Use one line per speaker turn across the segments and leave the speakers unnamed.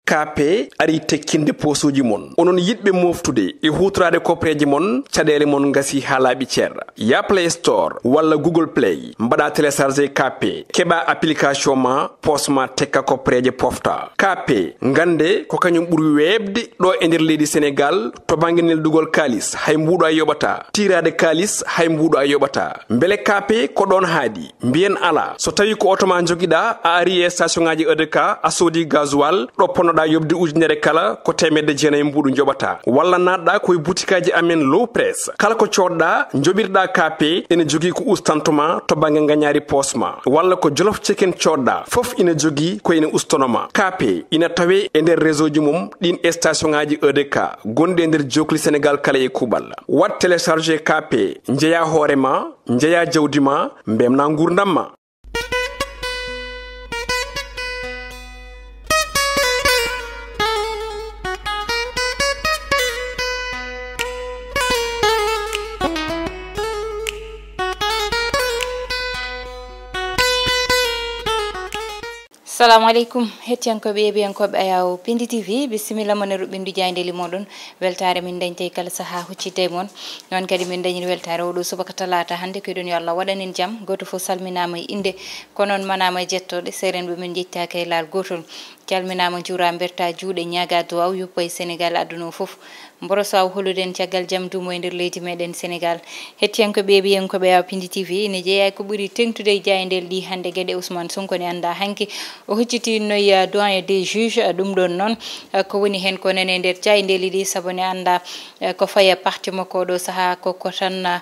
KP ari tekkinde posuji mon onon yidbe moftude e hutrade kopreji mon cadele mon ngasi halabi cerra ya Play Store walla Google Play mbada télécharger KP keba application ma posma tekka kopreje pofta KP ngande ko kanyum buri webde do e nder leydi Sénégal to banginel dugol kalis hay mbudo ayobata tirade kalis hay mbudo ayobata mbele KP ko don haadi mbien ala so tawi ko otoma jogida a ari e station ngaji EDK a sodi gasoil do ponoda yobde ujunere kala ko temedde jeenay mbudu jobata walla nadda koy boutikaji amen low press kala ko codda jobirda KP ene jogi ko ustantuma to bange nganyari posma walla ko jollof chicken codda fof ina jogi ko ene ustonoma KP ina tawe e nder réseau ji mum din station ngaji EDK gonde e nder jokli Sénégal kala e kubal wat télécharger KP njeya horema njeya jawdima mbemna ngurdamma.
Assalamu alaikum hettiyankoɓe yeɓiyankoɓe ayaw Piindi TV bisimilla mon e ruɓɓindu jayndeli moɗon weltare min dañte kala saaha huccide mon non kadi min dañiri weltare oɗo subaka talata hande koyɗon yo Allah waɗanen jaam goto fof salminama e inde konon manama e jettoɗe serenɓe min jettaka e laal gotol calminama juura berta juuɗe ñaga duwaw yuppo e Sénégal aduna fof mborosaw holuden caggal jam dumo e nder leydi meɗen Sénégal hettiyankoɓe yeɓiyankoɓe ayaw Piindi TV ne jeeya ko ɓuuri tengtude e jayndel ɗi hande gueɗe Ousmane Sonko ne anda hanki o hucciti noy doyen des juges ɗum ɗon noon ko woni hen ko nene nder jayndeli ɗi saabu ne anda ko faya parti makko ɗo saaha koko tan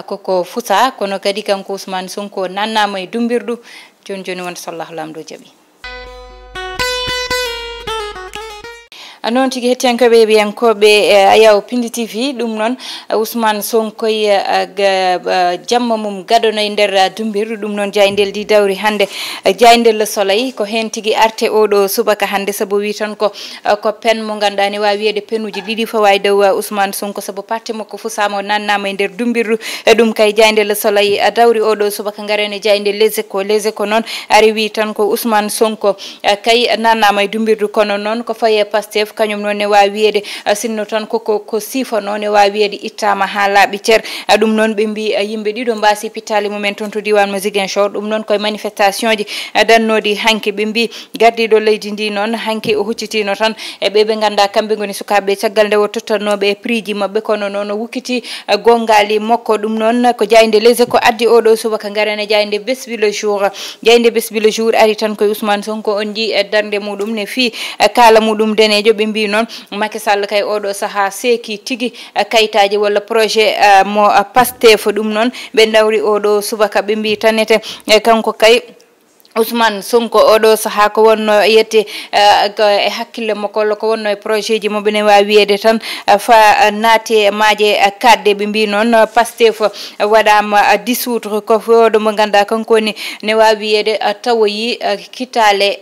koko fusa kono kadi kanko Ousmane Sonko nannama e dumbirdu joni joni won sallahu lamɗo jaaɓi non tigi hettiyankoɓe ɓiyankoɓe ayaw Piindi TV ɗum noon Ousmane Sonko jamma mum gaɗono e nder dumbirdu ɗum noon jayndel di dawri hande jayndel Le Soleil ko hen tigi arte oɗo subaka hande saabu wi tan ko pen mo ganduɗa ne wawi wiyede penuji ɗiɗi fawa e dow Ousmane Sonko saabu parti makko fusama o nannama e nder dumbirdu ɗum kay jayndel Le Soleil dawri oɗo subaka garene jayndel Les Échos noon ari wi tan ko Ousmane Sonko kay nannama e dumbirdu kono noon ko faye Pastef kañum noon ne wawi wiyede sinno tan ko sifano ne wawi wiyede ittama ha laaɓi cer ɗum noon ɓe mbi yimɓe ɗiɗo mbasi pittali mumen toon to diwan mo Ziguinchor ɗum noon koye manifestation ji dannodi hanki ɓe mbi gardiɗo leydi ndi noon hanki o huccitino tan e ɓe ganda kamɓe goni sukaɓe caggal nde o tottannoɓe e prix ji mabɓe kono noon o wukkiti gongali makko ɗum noon ko jayde Les Échos addi oɗo subaka garane jayde Besbi le jour ari tan koye Ousmane Sonko on ji e darde muɗum ne fi kala muɗum denejo ɓe mbi noon Macky Sall kay oɗo saaha seeki tigi kayitaji walla projet mo Pastef ɗum noon ɓe dawri oɗo subaka ɓe mbi tanete kanko kay Ousmane Sonko oɗo saaha ko wonno yette e hakkille makko ko wonno e projet ji mo bene wawi wiyede tan fa naate maaje kadde ɓe mbi noon Pastef waɗama dissoudre ko fodo mo ganda kanko ni ne wawi wiyede tawoyi kitale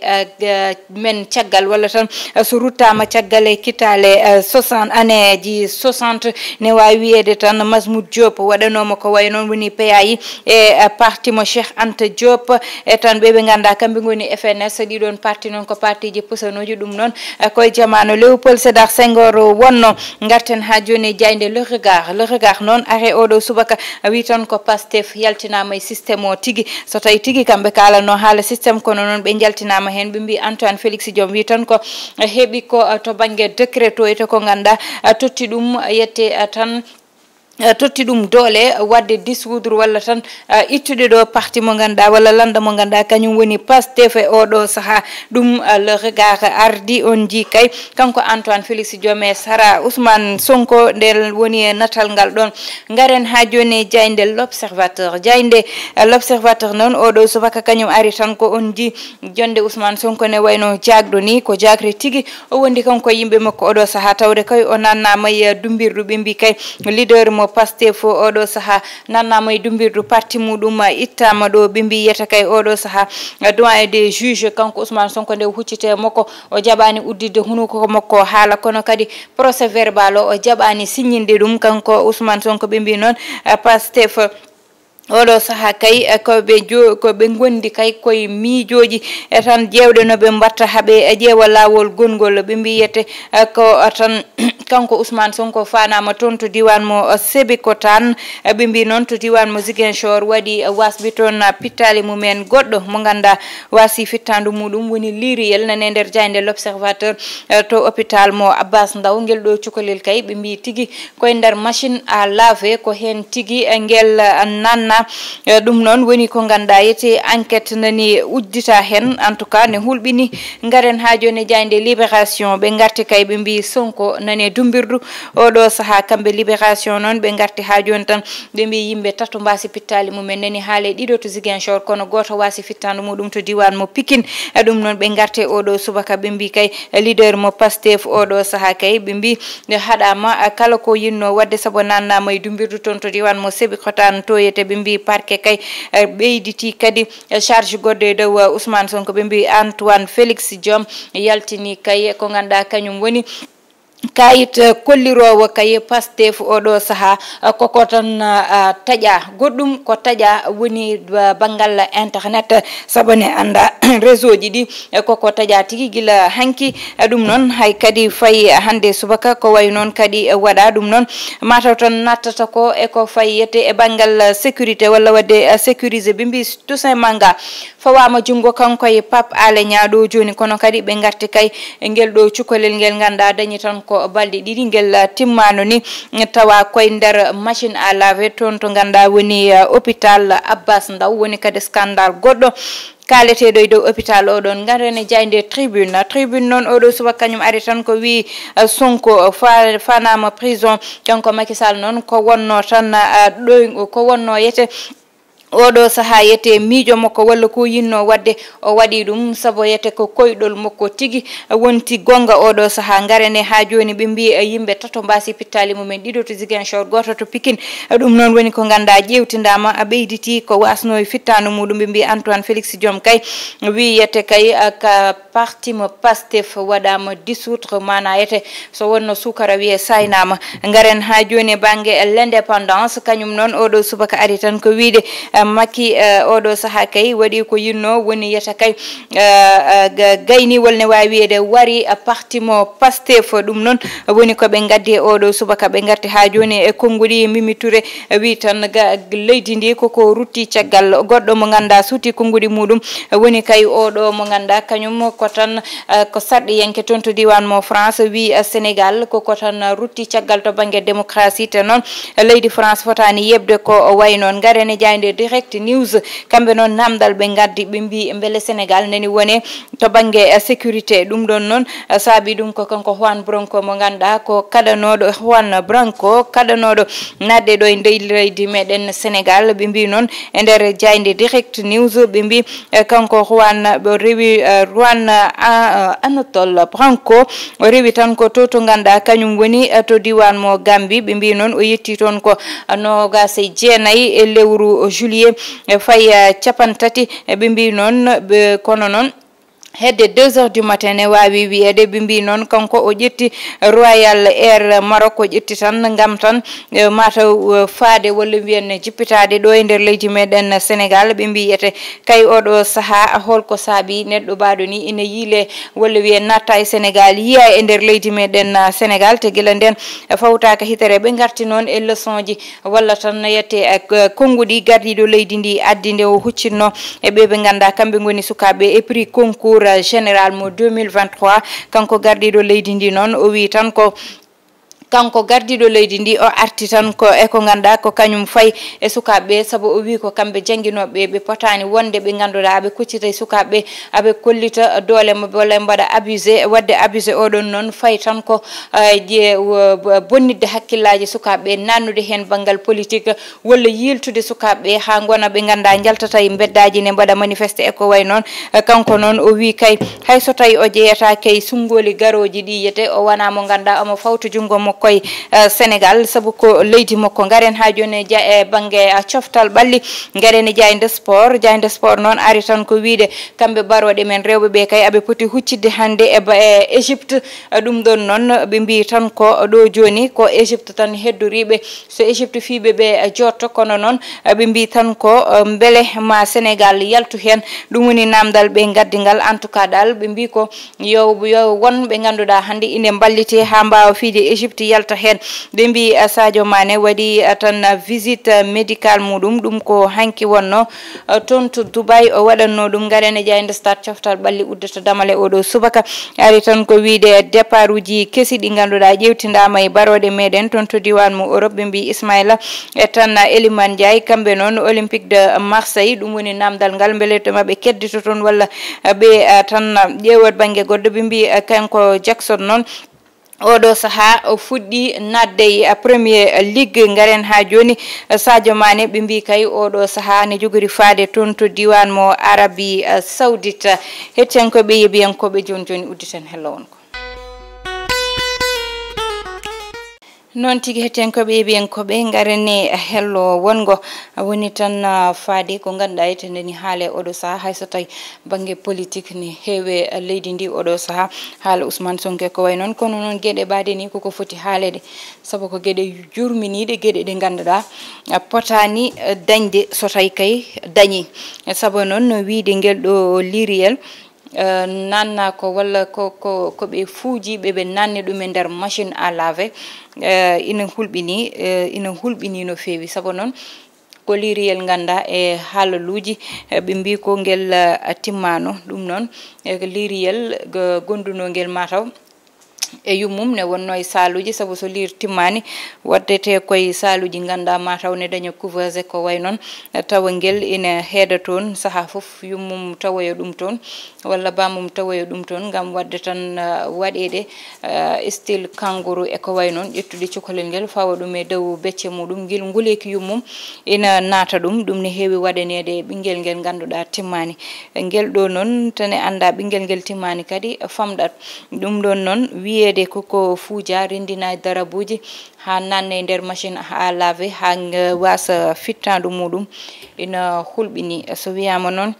men caggal walla tan so ruttama caggal e kitale 60 année ji 60 ne wawi wiyede tan Masmoud Diop waɗanoma ko way noon woni PAI e parti mo Cheikh Anta Diop e tan ɓe ganda kamɓe goni FNS ɗiɗon parti noon ko parti ji pusanoji ɗum noon koye jamano Léopold Sédar Senghor wonno garten ha joni jayde le regard noon are oɗo subaka wi tan ko Pastef yaltinama e systéme o tigi so tawi tigi kamɓe kalano haala systéme kono noon ɓe jaltinama hen ɓe mbi Antoine Félix Diome wi tan ko heeɓi ko to banggue décret to ete ko ganda totti ɗum yette tan totti ɗum doole wadde dissoudre walla tan ittude ɗo parti mo ganduɗa walla landa mo ganduɗa kañum woni Pastef e oɗo saaha ɗum le regard ardi on ji kay kanko Antoine Félix Diome e Sara Ousmane Sonko nder woni e natal ngal ɗon garen ha joni jayde l'observateur noon oɗo subaka kañum ari tan ko on ji jonde Ousmane Sonko ne wayno jagɗo ni ko jagre tigui o wondi kanko yimɓe makko oɗo saaha tawde kay o nannama e dumbirdu ɓe mbi kay leader mo Pastef oɗo saaha nannama e dumbirdu parti muɗum ittama ɗo ɓe mbi yeta kay oɗo saaha doyen des juges kanko Ousmane Sonko nde huccite makko o jaɓani uddide hunuko makko haala kono kadi procès verbal o jaɓani signinde ɗum kanko Ousmane Sonko ɓe mbi noon Pastef oɗo saha kay koɓe gondi kay koye miijoji tan jewɗe no ɓe mbatta haaɓe ƴeewa lawol gongol ɓe mbiyete ko tan kanko Ousmane Sonko fanama toon to diwan mo Sébikotane ɓe mbi noon to diwan mo Ziguinchor waɗi wasɓe toon pittali mumen goɗɗo mo ganduɗa wasi fittandu muɗum woni liriyel nane nder jayde l'observateur to hôpital mo Abbas Ndaw ngel ɗo cukalel kay ɓe mbi tigui koye nder machine à laver ko hen tigui ngel nanna ɗum noon woni ko ganduɗa yete enquête nani uddita hen en tout cas ne hulɓini garen ha joni jayde libération ɓe garti kay ɓe mbi Sonko nane dumbirdu oɗo saaha kamɓe libération noon ɓe garti ha joni tan ɓe mbi yimɓe tato mbasi pittali mumen nani haale ɗiɗo to Ziguinchor kono goto wasi fittandu muɗum to diwan mo Pikine ɗum noon ɓe garte oɗo subaka ɓe mbi kay leader mo Pastef oɗo saaha kay ɓe mbi haɗama kala ko yinno wadde saabu nannama e dumbirdu toon to diwan mo Sébikotane to yete ɓe mbi parquet kay ɓeyditi kadi charge goɗɗo e dow Ousmane Sonko ɓe mbi Antoine Félix Diome yaltini kay ko ganduɗa kañum woni kayit kollirowo kay Pastef oɗo saaha koko tan taƴa goɗɗum ko taƴa woni banggal internet sabone anda réseau ji ɗi koko taƴa tigui guila hanki ɗum noon hay kadi fayi hande subaka ko way noon kadi waɗa ɗum noon mataw tan nattata ko eko fayete e banggal sécurité walla wadde sécurisé ɓe mbi tout simplement ga fawama junggo kanko e Pape Alé Niang ɗo joni kono kadi ɓe garti kay ngel ɗo cukalel ngel ganduɗa dañi tan ko balɗe ɗiɗi ngel timmano ni tawa koye nder machine à laver toon to ganduɗa woni hôpital Abbas Ndaw woni kadi scandale goɗɗo kaleteɗo e dow hôpital oɗon garene jayde tribune noon oɗo suba kañum ari tan ko wi Sonko fanama prison kanko Macky Sall noon ko wonno tan ɗo ko wonno yete oɗo saaha yete miijo makko walla ko yinno wadde o waɗi ɗum saabu yete ko koyɗol makko tigui wonti gonga oɗo saaha garane ha joni ɓe mbi yimɓe tato mbasi pittali mumen ɗiɗo to Ziguinchor goto to Pikine ɗum noon woni ko ganduɗa ƴewtidama ɓeyditi ko wasno e fittanu muɗum ɓe mbi Antoine Félix Diome kay wiyete kay ka parti mo Pastef waɗama dissoudre mana yete so wonno sukara wiye saynama garen ha joni banggue l'indépendance kañum noon oɗo subaka ari tan ko wiide Macky oɗo saaha kay waɗi ko yinno woni yeta kay gaynivol ne wawi wiyede wari parti mo Pastef ɗum noon woni koɓe gaddi oɗo subaka ɓe garti ha joni e konngudi Mimi Touré wi tan leydi ndi koko rutti caggal goɗɗo mo ganduɗa suuti konngudi muɗum woni kay oɗo mo ganduɗa kañum ko tan ko sarɗi yenke toon to diwan mo France wi Sénégal koko tan rutti caggal to banggue démocratie te noon leydi France fotani yebde ko way noon garene jayde direct news kamɓe noon namdal ɓe gaddi ɓe mbi beele Sénégal nani wone to banggue sécurité ɗum ɗon noon saabi ɗum ko kanko Juan Branco mo ganduɗa ko kaɗanoɗo Juan Branco kaɗanoɗo nadde ɗo e nder leydi meɗen Sénégal ɓe mbi noon e nder jayde direct news ɓe mbi kanko Juan Anatole Branco o rewi tan ko to ganduɗa kañum woni to diwan mo Gambie ɓe mbi noon o yetti toon ko 29 e lewru juillet fayi capantati ɓe mbi noon kono noon hedde 2 heures du matin ne wawi wiyede ɓe mbi noon kanko o ƴetti Royal Air Maroc o ƴetti tan gam tan mataw faade walla wiyen jippitade ɗo e nder leydi meɗen Sénégal ɓe mbiyete kay oɗo saaha holko saabi neɗɗo baɗo ni ina yiile walla wiye natta e Sénégal yiya e nder leydi meɗen Sénégal te guila nden fawtaka hitere ɓe garti noon e leçon ji walla tan yette konngudi gardiɗo leydi ndi addi nde o huccinno e ɓe ganduɗa kamɓe goni sukaɓe e prix concours général mo 2023 kanko gardiɗo leydi ndi noon o wi tan ko kanko gardiɗo leydi ndi o arti tan ko eko ganduɗa ko kañum fayi e sukaɓeɓe saabu o wi ko kamɓe jangguinoɓe ɓe potani wonde ɓe ganduɗa aɓe kuccita e sukaɓeɓe aɓe kollita doole mo walla mbaɗa abusé wadde abusé oɗon noon fayi tan ko bonnidde hakkillaji sukaɓeɓe nannude hen banggal politique walla yiltude sukaɓeɓe ha gona ɓe ganduɗa jaltata e beddaji ne mbaɗa manifesté eko way noon kanko noon o wi kay hay so tawi o jeeyata kay sungoli garoji ɗi yete o wona mo ganduɗa omo fawta junggo mo makko e Sénégal sabu ko leydi makko ngaren ha joni e banggue coftal balli ngaren e jayde sport noon ari tan ko wiide kamɓe baroɗe men rewɓe ɓe kay aɓe poti huccidde hande e Égypte ɗum ɗon noon ɓe mbi tan ko ɗo joni ko Égypte tan heddoriɓe so Égypte fiɓe ɓe jotto kono noon ɓe mbi tan ko beele ma Sénégal yaltu hen ɗum woni namdal ɓe gaddigal en tout cas dal ɓe mbi ko yo won ɓe ganduɗa hande ine ballite ha mbawa fiide Égypte yalta hen ɓe mbi Sadio Mané waɗi tan visite médical muɗum ɗum ko hanki wonno toon to Dubai o waɗanno ɗum garene jayde stade coftal ɓalli uddata damale oɗo subaka ari tan ko wiide départ uji kesi ɗi ganduɗa ƴewtidama e baroɗe meɗen toon to diwan mo Europe ɓe mbi Ismaïla e tan Elimane Ndiaye kamɓe noon Olympique de Marseille ɗum woni namdal ngal beele to maɓe keddito toon walla ɓe tan ƴewat banggue goɗɗo ɓe mbi kanko Jackson noon oɗo saaha o fuɗɗi nadde premier ligue ngaren ha joni Sadio Mané ɓe mbi kay oɗo saaha ne jogori faade toon to diwan mo Arabie Saoudite hettenkoɓe yeeɓiyankoɓe joni udditen hello on ko noon tigi hettenkoɓe yeeɓiyankoɓe garane hello wongo woni tan faade ko ganduɗa yetendeni haale oɗo saaha hayso tawi banggue politique ne heewe leydi ndi oɗo saaha haala Ousmane Sonko ko way noon kono noon gueɗe ɓaade ni koko foti haalede saabu ko gueɗe jurminiɗe gueɗe ɗe ganduɗa potani dañde so tawi kay dañi saabu noon no wiide nguel ɗo liriyel nanna ko walla ko ɓe fuujiɓe ɓe nanni ɗum e nder machine à laver ina hulɓini no feewi saabu noon ko liriyel ganda e haalaluji ɓe mbi ko ngel timmano ɗum noon liriyel gonduno ngel mataw e yummum ne wonno e saluji saabu so lir timmani waddete koye saluji ganda mataw ne daña couveuse ko way noon tawa ngel ina heeda toon saaha foof yummum tawoyo ɗum toon walla bamum tawoyo ɗum toon gam wadde tan waɗede style kangourou e ko way noon ƴettude cukalel ngel fawa ɗum e dow becce muɗum ngel nguleki yummum ina naata ɗum ne heewi waɗanede ɓinguel ngel ganduɗa timmani ngel ɗo noon tane anda ɓinguel ngel timmani kadi famɗat ɗum ɗon noon wiyede koko fuuja rendina darabuji ha nanne nder machine ha laver ha wasa fittandu muɗum ina hulɓini so wiyama noon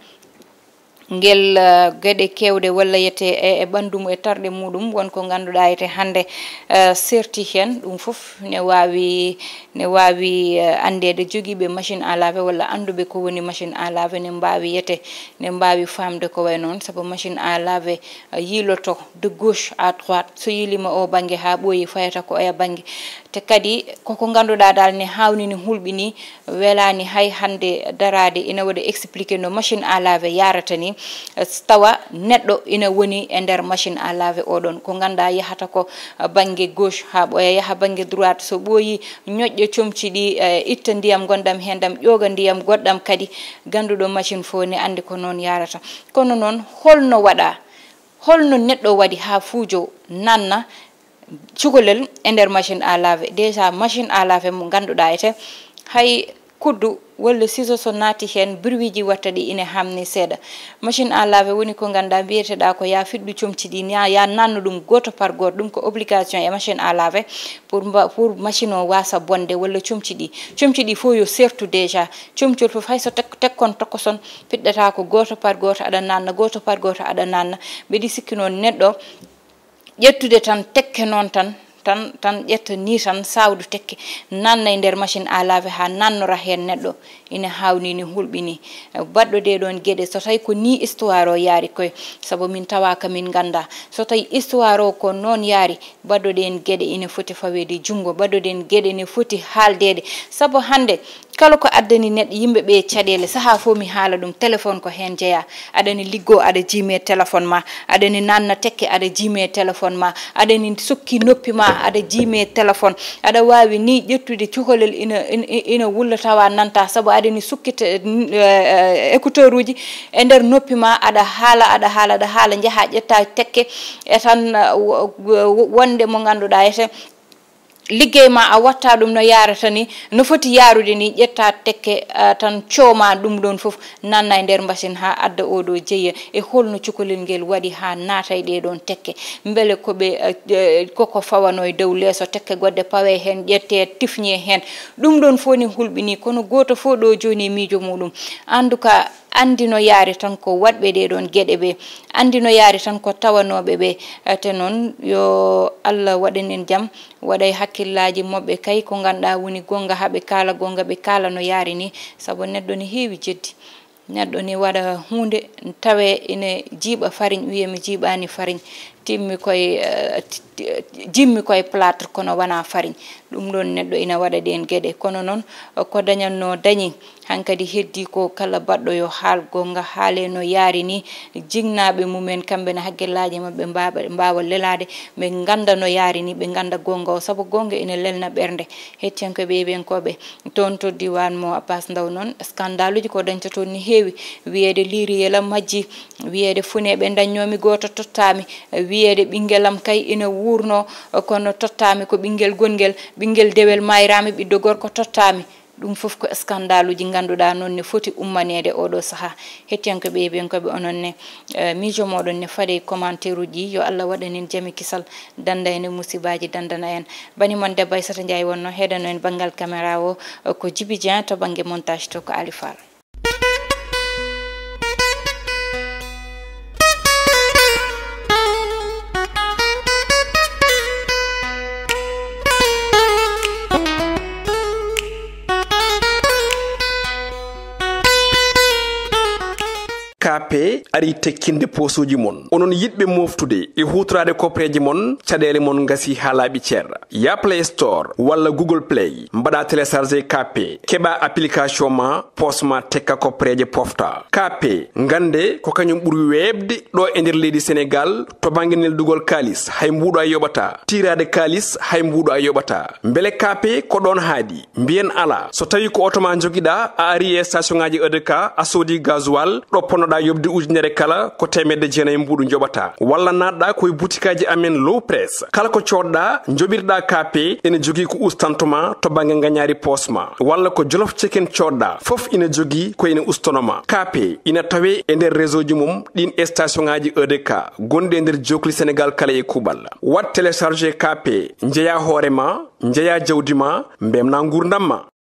ngel gueɗe kewɗe walla yete e ɓandum e tarɗe muɗum wonko ganduɗa yete hande serti hen ɗum foof ne wawi andede joguiɓe machine à laver walla anduɓe ko woni machine à laver ne mbawi famde ko way noon saabu machine à laver yiiloto de gauche à droite so yilima o banggue ha ɓooyi fayata ko oya banggue te kadi koko ganduɗa dal ne hawni ne hulɓini welani hay hande darade ina waɗa expliqué no machine à laver yarata ni tawa neɗɗo ina woni e nder machine à laver oɗon ko ganda yahata ko banggue gauche ha ɓooya yaaha banggue droite so ɓooyi ñoƴƴe comci ɗi itta ndiyam gonɗam hendam ƴoga ndiyam goɗɗam kadi ganduɗo machine fo ne andi ko noon yarata kono noon holno neɗɗo waɗi ha fuujo nanna cukalel e nder machine à laver déjà machine à laver mo ganduɗa ete hay kuddu walla ciseau so naati hen bruit ji watta ɗi ina hamni seeɗa machine à laver woni ko ganduɗa mbiyeteɗa ko ya fiɗɗu comci ɗi ya nanna ɗum goto par goto ɗum ko obligation e machine à laver pour machine o wasa bonde walla comci ɗi fo yo sertu déjà comcol fof hayso tekkon tokkoson piɗɗata ko goto par goto aɗa nanna goto par goto aɗa nanna mbeɗi sikki noon neɗɗo ƴettude tan tekke noon tan ƴetta ni tan sawdu tekke nanna e nder machine à laver ha nannora hen neɗɗo ina hawni ni hulɓini baɗɗo de ɗon gueɗe so tawi ko ni histoire o yaari koye saabu min tawaka min ganda so tawi histoire o ko noon yaari baɗɗoɗen gueɗe ina foti fawede junggo baɗɗoɗen gueɗe ne foti haaldede saabu hande kala ko addani neɗɗo yimɓeɓe caɗele saaha fo mi haala ɗum téléphone ko hen jeeya aɗani liggo aɗa jiime téléphone ma aɗani nanna tekke aɗa jiime téléphone ma aɗani sukki noppi ma aɗa jiime téléphone aɗa wawi ni ƴettude cukalel ina wulla tawa nanta saabu aɗani sukkita écouteur uji e nder noppi ma aɗa haala jaaha ƴetta tekke e tan wonde mo ganduɗa ete liggey ma a watta ɗum no yarata ni no foti yarude ni ƴetta tekke tan cooma ɗum ɗon fof nanna e nder machine ha adda oɗo jeeya e holno cukalel ngel waɗi ha naata e ɗeɗon tekke beele koɓe koko fawano e dow leeso tekke godde pawe hen ƴette tifñe hen ɗum ɗon fo ni hulɓini kono goto fo ɗo joni miijo muɗum anduka andi no yaari tan ko waɗɓe ɗeɗon gueɗe ɓe andi no yaari tan ko tawanoɓe ɓe te noon yo Allah waɗanen jaam waɗay hakkillaji moɓɓe kay ko ganduɗa woni gonga haɓe kaala gonga ɓe kaala no yaari ni saabu neɗɗo ne heewi jeddi neɗɗo ne waɗa hunde tawe ine jiiɓa farine wiye mi jiiɓani farine jimmi koye plâtre kono wana farine ɗum ɗon neɗɗo ina waɗa ɗen gueɗe kono noon ko dañanno dañi hankadi heddi ko kala baɗɗo yo haal gonga haale no yaari ni jignaɓe mumen kamɓe ne hagguillaji mabɓe mbawa lelade ɓe ganda no yaari ni ɓe ganda gonga o saabu gonga ina lelna ɓerde hettiyankoɓe ɓenkoɓe toon to diwan mo Abbas Ndaw noon scandale uji ko dañta toon ni heewi wiyede liiriyelam majji wiyede funeɓe daññomi goto tottami wiyede ɓinguelam kay ina wurno kono tottami ko ɓinguel gongel ɓinguel dewel mayrami ɓiɗɗo gorko tottami ɗum fof ko scandale uji ganduɗa noon ne foti ummanede oɗo saaha hettiyankoɓe ɓenkoɓe onon ne miijo moɗon ne faade commentaire uji yo Allah waɗanen jaami kisal danda ene musibaji dandana en banimon debbo Aissata Ndiaye wonno heɗano en banggal caméra o ko Djiby Dieng to banggue montage to ko Ali Fall.
KP ari tekkinde posuji mon onon yidɓe moftude e hutorade kopreji mon caɗele mon gasi ha laaɓi ceerra ya Play Store walla Google Play mbaɗa téléchargé KP keɓa application ma posma tekka kopreje pofta KP gande ko kañum ɓuuri webde ɗo e nder leydi Sénégal to banggue neldugol kalis hay mbuɗo a yoɓata tirade kalis hay mbuɗo a yoɓata beele KP ko ɗon haadi mbiyen ala so tawi ko auto ma joguiɗa a ari e station ngaji EDK a soodi gasoil ɗo ponnoɗa yobde ujunere kala ko temedde jeenayi mbuɗu joɓata walla natɗa koye boutikaji amen low press kala ko coɗɗa joɓirɗa KP ene jogui ko ustantoma to banggue gagnari posma walla ko jolof chicken coɗɗa foof ina jogui ko ene ustonoma KP ina tawe e nder réseau ji mum ɗin station ngaji EDK gonɗi e nder jokli Sénégal kala e kuɓal wat téléchargé KP jeeya hoorema jeeya jawdi ma mbemna gurdam ma